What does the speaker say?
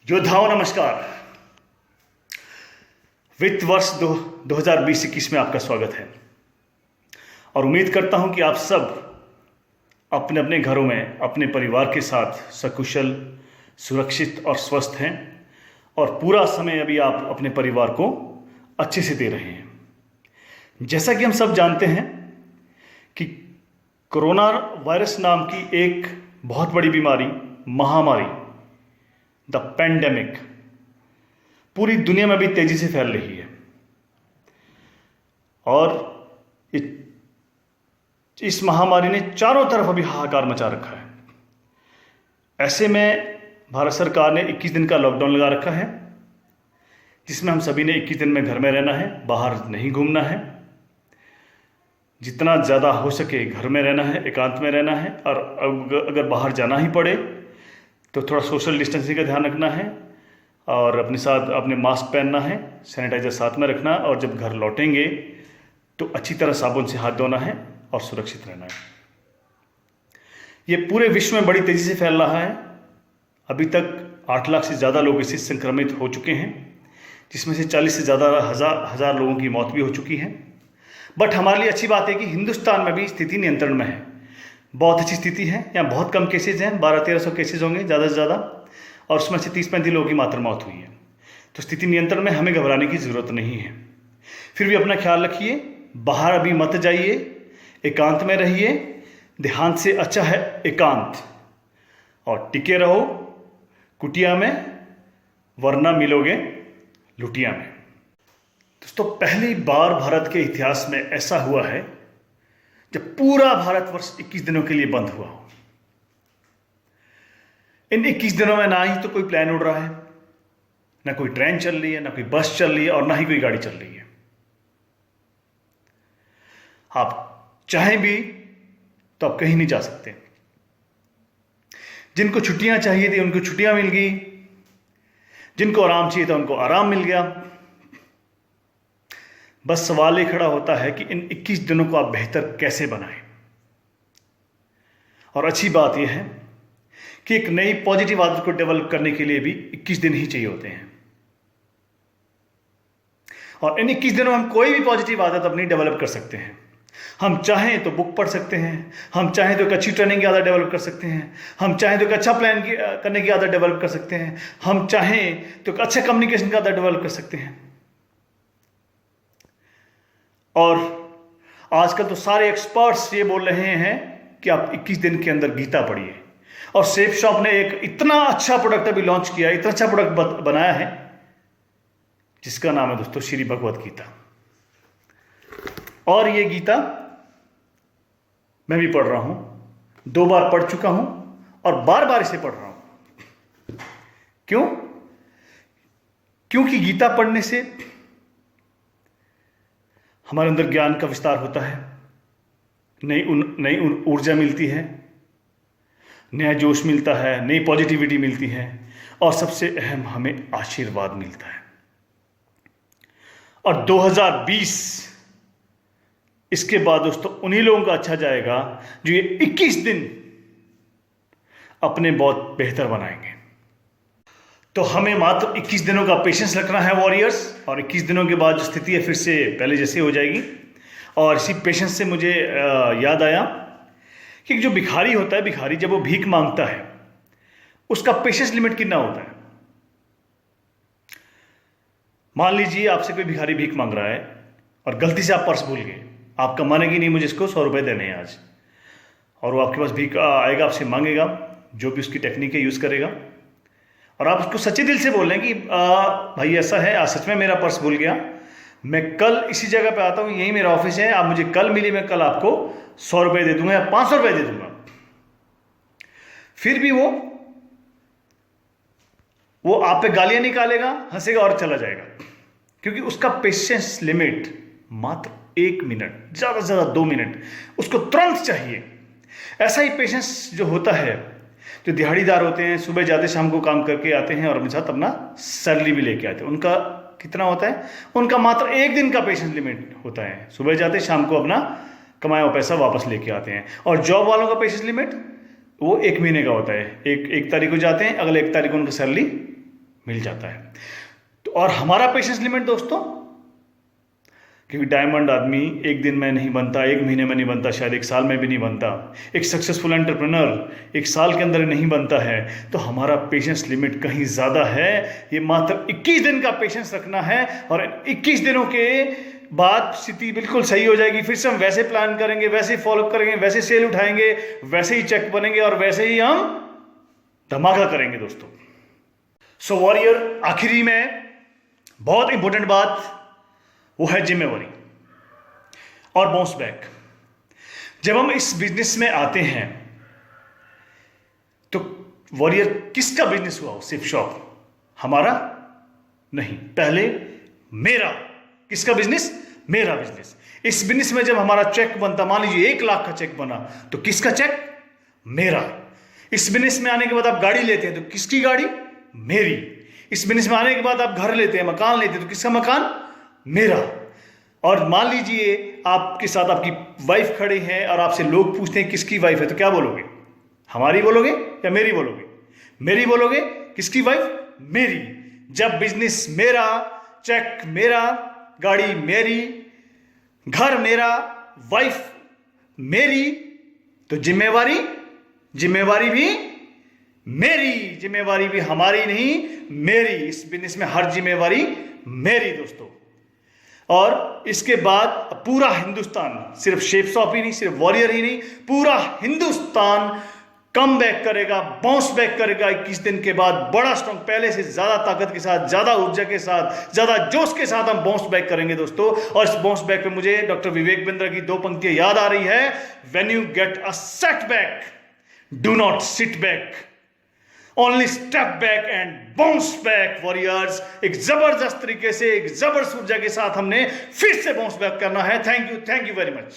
योद्धाओं नमस्कार। वित्त वर्ष 2020-21 में आपका स्वागत है और उम्मीद करता हूं कि आप सब अपने अपने घरों में अपने परिवार के साथ सकुशल, सुरक्षित और स्वस्थ हैं और पूरा समय अभी आप अपने परिवार को अच्छे से दे रहे हैं। जैसा कि हम सब जानते हैं कि कोरोना वायरस नाम की एक बहुत बड़ी बीमारी, महामारी, द पेंडेमिक पूरी दुनिया में भी तेजी से फैल रही है और इस महामारी ने चारों तरफ अभी हाहाकार मचा रखा है। ऐसे में भारत सरकार ने 21 दिन का लॉकडाउन लगा रखा है, जिसमें हम सभी ने 21 दिन में घर में रहना है, बाहर नहीं घूमना है, जितना ज़्यादा हो सके घर में रहना है, एकांत में रहना है और अगर बाहर जाना ही पड़े तो थोड़ा सोशल डिस्टेंसिंग का ध्यान रखना है और अपने साथ अपने मास्क पहनना है, सैनिटाइजर साथ में रखना और जब घर लौटेंगे तो अच्छी तरह साबुन से हाथ धोना है और सुरक्षित रहना है। ये पूरे विश्व में बड़ी तेज़ी से फैल रहा है। अभी तक 8 लाख से ज़्यादा लोग इससे संक्रमित हो चुके हैं, जिसमें से 40 से ज़्यादा हजार लोगों की मौत भी हो चुकी है। बट हमारे लिए अच्छी बात है कि हिंदुस्तान में भी स्थिति नियंत्रण में है, बहुत अच्छी स्थिति है। यहाँ बहुत कम केसेज हैं, 1200-1300 केसेज होंगे ज़्यादा से ज़्यादा, और उसमें से 30-35 लोगों की मात्र मौत हुई है। तो स्थिति नियंत्रण में, हमें घबराने की ज़रूरत नहीं है। फिर भी अपना ख्याल रखिए, बाहर अभी मत जाइए, एकांत में रहिए। ध्यान से अच्छा है एकांत, और टिके रहो कुटिया में, वरना मिलोगे लुटिया में। दोस्तों, पहली बार भारत के इतिहास में ऐसा हुआ है जब पूरा भारतवर्ष 21 दिनों के लिए बंद हुआ हो। इन 21 दिनों में ना ही तो कोई प्लेन उड़ रहा है, ना कोई ट्रेन चल रही है, ना कोई बस चल रही है और ना ही कोई गाड़ी चल रही है। आप चाहें भी तो आप कहीं नहीं जा सकते। जिनको छुट्टियां चाहिए थी उनको छुट्टियां मिल गई, जिनको आराम चाहिए था उनको आराम मिल गया। बस सवाल ये खड़ा होता है कि इन 21 दिनों को आप बेहतर कैसे बनाएं। और अच्छी बात यह है कि एक नई पॉजिटिव आदत को डेवलप करने के लिए भी 21 दिन ही चाहिए होते हैं। और इन 21 दिनों में हम कोई भी पॉजिटिव आदत अपनी डेवलप कर सकते हैं। हम चाहें तो बुक पढ़ सकते हैं, हम चाहें तो एक अच्छी ट्रेनिंग की आदत डेवलप कर सकते हैं, हम चाहें तो एक अच्छा प्लान करने की आदत डेवलप कर सकते हैं, हम चाहें तो एक अच्छा कम्युनिकेशन की आदत डेवलप कर सकते हैं। और आजकल तो सारे एक्सपर्ट्स ये बोल रहे हैं कि आप 21 दिन के अंदर गीता पढ़िए। और सेफ शॉप ने एक इतना अच्छा प्रोडक्ट अभी लॉन्च किया, इतना अच्छा प्रोडक्ट बनाया है, जिसका नाम है दोस्तों श्री भगवत गीता। और ये गीता मैं भी पढ़ रहा हूं, 2 बार पढ़ चुका हूं और बार बार इसे पढ़ रहा हूं। क्यों? क्योंकि गीता पढ़ने से हमारे अंदर ज्ञान का विस्तार होता है, नई ऊर्जा मिलती है, नया जोश मिलता है, नई पॉजिटिविटी मिलती है और सबसे अहम हमें आशीर्वाद मिलता है। और 2020 इसके बाद दोस्तों उन्हीं लोगों का अच्छा जाएगा जो ये 21 दिन अपने बहुत बेहतर बनाएंगे। तो हमें मात्र 21 दिनों का पेशेंस रखना है वॉरियर्स, और 21 दिनों के बाद जो स्थिति है फिर से पहले जैसे हो जाएगी। और इसी पेशेंस से मुझे याद आया कि जो भिखारी होता है, भिखारी जब वो भीख मांगता है उसका पेशेंस लिमिट कितना होता है। मान लीजिए आपसे कोई भिखारी भीख मांग रहा है और गलती से आप पर्स भूल गए, आपका मानेगी नहीं, मुझे इसको 100 रुपये देने हैं आज, और वो आपके पास भीख आएगा, आपसे मांगेगा, जो भी उसकी टेक्निक है यूज़ करेगा, और आप उसको सच्चे दिल से बोल रहे हैं कि भाई ऐसा है, आज सच में मेरा पर्स भूल गया, मैं कल इसी जगह पे आता हूँ, यही मेरा ऑफिस है, आप मुझे कल मिलिए, मैं कल आपको 100 रुपये दे दूंगा या 500 रुपये दे दूंगा। फिर भी वो आप पे गालियां निकालेगा, हंसेगा और चला जाएगा, क्योंकि उसका पेशेंस लिमिट मात्र 1 मिनट, ज़्यादा से ज़्यादा 2 मिनट, उसको तुरंत चाहिए। ऐसा ही पेशेंस जो होता है, जो दिहाड़ीदार होते हैं, सुबह जाते शाम को काम करके आते हैं और अपने साथ अपना सैलरी भी लेके आते हैं, उनका कितना होता है? उनका मात्र 1 दिन का पेशेंस लिमिट होता है। सुबह जाते शाम को अपना कमाया हुआ पैसा वापस लेके आते हैं। और जॉब वालों का पेशेंस लिमिट वो 1 महीने का होता है। एक तारीख को जाते हैं, अगले 1 तारीख को उनका सैलरी मिल जाता है। तो और हमारा पेशेंस लिमिट दोस्तों, क्योंकि डायमंड आदमी एक दिन में नहीं बनता, एक महीने में नहीं बनता, शायद एक साल में भी नहीं बनता, एक सक्सेसफुल एंटरप्रेन्योर एक साल के अंदर नहीं बनता है। तो हमारा पेशेंस लिमिट कहीं ज़्यादा है। ये मात्र 21 दिन का पेशेंस रखना है और 21 दिनों के बाद स्थिति बिल्कुल सही हो जाएगी। फिर से हम वैसे प्लान करेंगे, वैसे फॉलो करेंगे, वैसे सेल उठाएंगे, वैसे ही चेक बनेंगे और वैसे ही हम धमाका करेंगे दोस्तों। सो वॉरियर, आखिरी में बहुत इंपॉर्टेंट बात वो है जिम्मेवारी और बाउंस बैक। जब हम इस बिजनेस में आते हैं तो वॉरियर किसका बिजनेस हुआ? सिर्फ शॉप हमारा नहीं, पहले मेरा। किसका बिजनेस? मेरा बिजनेस। इस बिजनेस में जब हमारा चेक बनता, मान लीजिए 1 लाख का चेक बना, तो किसका चेक? मेरा। इस बिजनेस में आने के बाद आप गाड़ी लेते हैं तो किसकी गाड़ी? मेरी। इस बिजनेस में आने के बाद आप घर लेते हैं, मकान लेते हैं, तो किसका मकान? मेरा। और मान लीजिए आपके साथ आपकी वाइफ खड़े हैं और आपसे लोग पूछते हैं किसकी वाइफ है, तो क्या बोलोगे? हमारी बोलोगे या मेरी बोलोगे? मेरी बोलोगे। किसकी वाइफ? मेरी। जब बिजनेस मेरा, चेक मेरा, गाड़ी मेरी, घर मेरा, वाइफ मेरी, तो जिम्मेवारी भी मेरी। जिम्मेवारी भी हमारी नहीं, मेरी। इस बिजनेस में हर जिम्मेवारी मेरी दोस्तों। और इसके बाद पूरा हिंदुस्तान, सिर्फ शेफ शॉप ही नहीं, सिर्फ वॉरियर ही नहीं, पूरा हिंदुस्तान कम बैक करेगा, बाउंस बैक करेगा 21 दिन के बाद बड़ा स्ट्रॉन्ग, पहले से ज्यादा ताकत के साथ, ज्यादा ऊर्जा के साथ, ज्यादा जोश के साथ हम बाउंस बैक करेंगे दोस्तों। और इस बाउंस बैक पे मुझे डॉक्टर विवेक बिंद्रा की 2 पंक्तियां याद आ रही है। When you get a setback, do not sit back, only step back and bounce back warriors. एक जबरदस्त तरीके से, एक जबरदस्त ऊर्जा के साथ हमने फिर से बाउंस बैक करना है। Thank you very much.